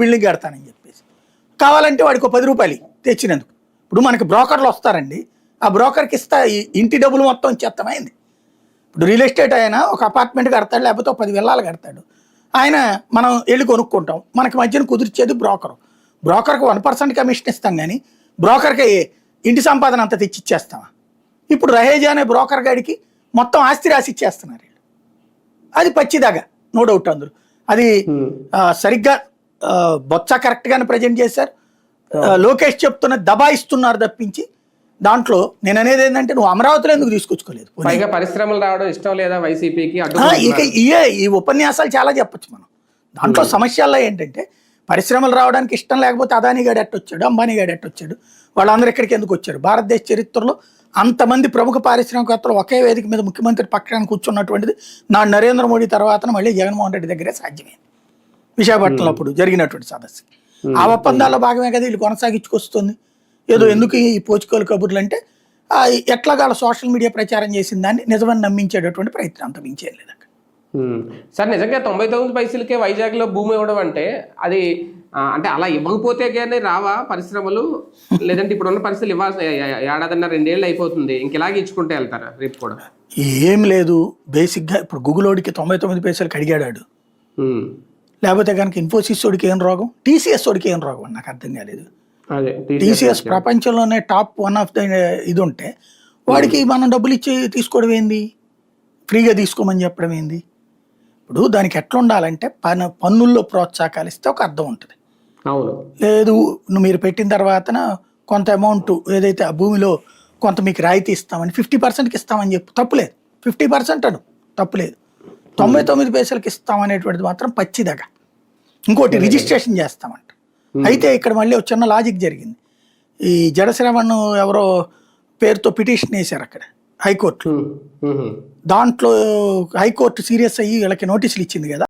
Building కడతానని చెప్పేసి కావాలంటే వాడికి ఒక 10 రూపాయలు తెచ్చినందుకు. ఇప్పుడు మనకి బ్రోకర్లు వస్తారండి, ఆ బ్రోకర్కి ఇస్తా ఇంటి డబ్బులు మొత్తం ఇచ్చేస్తామైంది. ఇప్పుడు రియల్ ఎస్టేట్ అయినా ఒక అపార్ట్మెంట్ కడతాడు, లేకపోతే ఒక 10 విల్లాలు కడతాడు. ఆయన మనం వెళ్ళి కొనుక్కుంటాం, మనకి మధ్యన కుదిర్చేది బ్రోకరు. బ్రోకర్కి 1% కమిషన్ ఇస్తాం, కానీ బ్రోకర్కి ఇంటి సంపాదన అంతా తెచ్చిచ్చేస్తామా? ఇప్పుడు రహేజా అనే బ్రోకర్ గాడికి మొత్తం ఆస్తి రాసి ఇచ్చేస్తున్నారు వీళ్ళు. అది పచ్చిదాగా, నో డౌట్. అందులో అది సరిగ్గా బొత్స కరెక్ట్గానే ప్రజెంట్ చేశారు. లోకేష్ చెప్తున్న దబాయిస్తున్నారు తప్పించి దాంట్లో నేను అనేది ఏంటంటే నువ్వు అమరావతిలో ఎందుకు తీసుకొచ్చుకోలేదు? పైగా పరిశ్రమలు రావడం ఇష్టం లేదా వైసీపీకి? ఇక ఈ ఉపన్యాసాలు చాలా చెప్పచ్చు మనం. దాంట్లో సమస్యల్లో ఏంటంటే పరిశ్రమలు రావడానికి ఇష్టం లేకపోతే అదానీ గాడు ఎట్టొచ్చాడు, అంబానీ గాడు ఎట్టొచ్చాడు, వాళ్ళందరూ ఇక్కడికి ఎందుకు వచ్చారు? భారతదేశ చరిత్రలో అంతమంది ప్రముఖ పారిశ్రామికవేత్తలు ఒకే వేదిక మీద ముఖ్యమంత్రి పక్కన కూర్చున్నటువంటిది నరేంద్ర మోడీ తర్వాత మళ్ళీ జగన్మోహన్ రెడ్డి దగ్గరే సాధ్యమైంది. విశాఖపట్నంలో అప్పుడు జరిగినటువంటి సదస్సు ఆ ఒప్పందాల్లో భాగమే కదా వీళ్ళు కొనసాగించుకొస్తుంది. ఏదో ఎందుకు ఈ పోచుకోలు కబుర్లు అంటే ఎట్లాగా సోషల్ మీడియా ప్రచారం చేసిన దాన్ని నిజమని నమ్మించేటటువంటి ప్రయత్నం అంత మించేం లేదు అక్కడ. సార్ నిజంగా 99 పైసలకే వైజాగ్లో భూమి ఇవ్వడం అంటే అది అంటే అలా ఇవ్వకపోతే కానీ రావా పరిశ్రమలు? లేదంటే ఇప్పుడున్న పరిస్థితులు ఇవ్వాల్సిన ఏడాదిన్నర 2 ఏళ్ళు అయిపోతుంది, ఇంక ఇలాగే ఇచ్చుకుంటే వెళ్తారా రేపు కూడా? ఏం లేదు, బేసిక్గా ఇప్పుడు గూగులోడికి 99 పైసలకి అడిగాడు, లేకపోతే కనుక ఇన్ఫోసిస్ వాడికి ఏం రోగం, టీసీఎస్ వాడికి ఏం రోగం నాకు అర్థం కాలేదు. టీసీఎస్ ప్రపంచంలోనే టాప్ 1 ఆఫ్ ద ఇది ఉంటే వాడికి మనం డబ్బులు ఇచ్చి తీసుకోవడం ఏంది, ఫ్రీగా తీసుకోమని చెప్పడం ఏంది? ఇప్పుడు దానికి ఎట్లా ఉండాలంటే పన్నుల్లో ప్రోత్సాహకాలు ఇస్తే ఒక అర్థం ఉంటుంది. లేదు మీరు పెట్టిన తర్వాత కొంత అమౌంట్ ఏదైతే ఆ భూమిలో కొంత మీకు రాయితీ ఇస్తామని 50%కి ఇస్తామని చెప్పు, తప్పులేదు. 50% అను, తప్పులేదు. 99 పైసలకి ఇస్తామనేటువంటిది మాత్రం పచ్చిదగా. ఇంకోటి రిజిస్ట్రేషన్ చేస్తామంట. అయితే ఇక్కడ మళ్ళీ ఒక చిన్న లాజిక్ జరిగింది. ఈ జడశ్రవణ్ ఎవరో పేరుతో పిటిషన్ వేశారు అక్కడ హైకోర్టు. దాంట్లో హైకోర్టు సీరియస్ అయ్యి వీళ్ళకి నోటీసులు ఇచ్చింది కదా.